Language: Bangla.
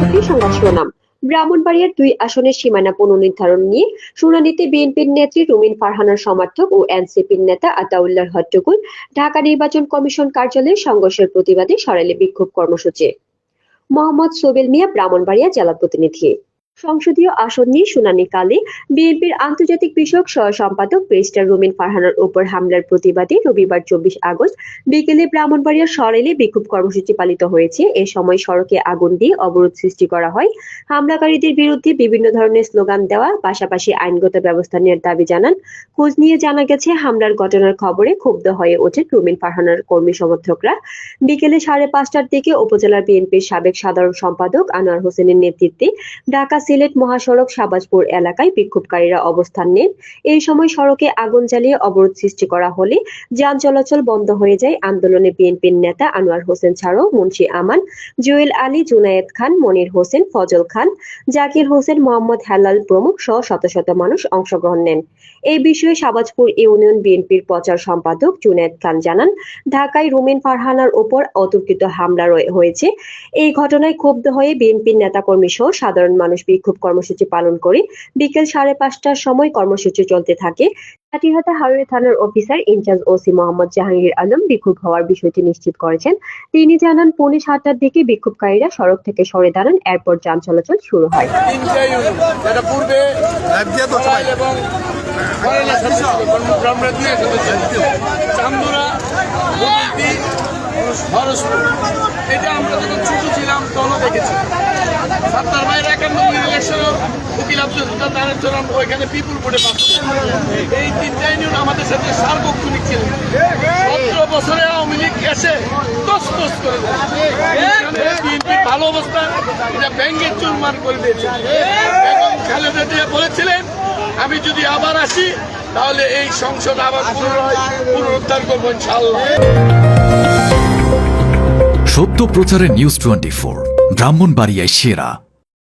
পরবর্তী সংবাদ শিরোনাম। ব্রাহ্মণবাড়িয়ার 2 আসনের সীমানা পুনর্নির্ধারণ নিয়ে শুনানিতে বিএনপির নেত্রী রুমিন ফারহানার সমর্থক ও এনসিপির নেতা আতাউল্লাহর হট্টগোল। ঢাকা নির্বাচন কমিশন কার্যালয়ে সংঘর্ষের প্রতিবাদে সরাইলে বিক্ষোভ কর্মসূচি। মোহাম্মদ সোবেল মিয়া, ব্রাহ্মণবাড়িয়া জেলা প্রতিনিধি। সংসদীয় আসন নিয়ে শুনানিকালে বিএনপির আন্তর্জাতিক বিষয়ক সহ সম্পাদক ব্যারিস্টার রুমিন ফারহানার উপর হামলার প্রতিবাদে রবিবার 24 আগস্ট বিকেলে ব্রাহ্মণবাড়িয়ার সরাইলে বিক্ষোভ কর্মসূচি পালিত হয়েছে। এ সময় সড়কে আগুন দিয়ে অবরোধ সৃষ্টি করা হয়। হামলাকারীদের বিরুদ্ধে বিভিন্ন ধরনের স্লোগান দেওয়া, পাশাপাশি আইনগত ব্যবস্থা নেওয়ার দাবি জানান। খোঁজ নিয়ে জানা গেছে, হামলার ঘটনার খবরে ক্ষুব্ধ হয়ে ওঠেন রুমিন ফারহানার কর্মী সমর্থকরা। বিকেলে 5:30টার দিকে উপজেলা বিএনপির সাবেক সাধারণ সম্পাদক আনোয়ার হোসেনের নেতৃত্বে ঢাকা সিলেট মহাসড়ক শাহবাজপুর এলাকায় বিক্ষোভকারীরা অবস্থান নেন। এই সময় সড়কে আগুন জ্বালিয়ে অবরোধ সৃষ্টি করা হলে যান চলাচল বন্ধ হয়ে যায়। আন্দোলনে বিএনপির নেতা আনোয়ার হোসেন ছাড়াও মুন্সি আমান, জুয়েল আলী, জুনায়েদ খান, মনির হোসেন, ফজল খান, জাকির হোসেন, মোহাম্মদ হেলাল প্রমুখ সহ শত শত মানুষ অংশগ্রহণ নেন। এই বিষয়ে শাহবাজপুর ইউনিয়ন বিএনপির প্রচার সম্পাদক জুনায়েদ খান জানান, ঢাকায় রুমিন ফারহানার উপর অতর্কিত হামলা হয়েছে। এই ঘটনায় ক্ষুব্ধ হয়ে বিএনপির নেতাকর্মী সহ সাধারণ মানুষ বিক্ষোভ কর্মসূচি পালন করে। বিকেল 5:30টার সময় কর্মসূচি চলতে থাকে। লাঠিহাটা হাইওয়ে থানার officer in charge OC Mohammad Jahangir Alam বিক্ষোভ হওয়ার বিষয়টি নিশ্চিত করেছেন। তিনি জানান, 5:45টার দিকে বিক্ষোভকারীরা সড়ক থেকে সরে দাঁড়ান, এরপর যান চলাচল শুরু হয়। এটা আমরা যখন ছোট ছিলাম তখনও দেখেছি। সাত্তার ভাইয়ের 91 ইলেকশনে উকিল আব্দুল সুলতান তারের জন্য ওইখানে পিপুল বোর্ডে পাস। এই তিনটা ইউনিয়ন আমাদের সাথে সার্বক্ষণিক ছিলেন। 17 বছরে আওয়ামী লীগ এসে তস করে বিএনপির ভালো অবস্থা এটা ব্যাংকের চুরমার করে দিয়েছে। এবং খালেদা জিয়া বলেছিলেন, আমি যদি আবার আসি তাহলে এই সংসদ আবার পুনরুদ্ধার করবো ইনশাআল্লাহ। সত্য প্রচারে নিউজ 24, ব্রাহ্মণবাড়িয়ায় সেরা।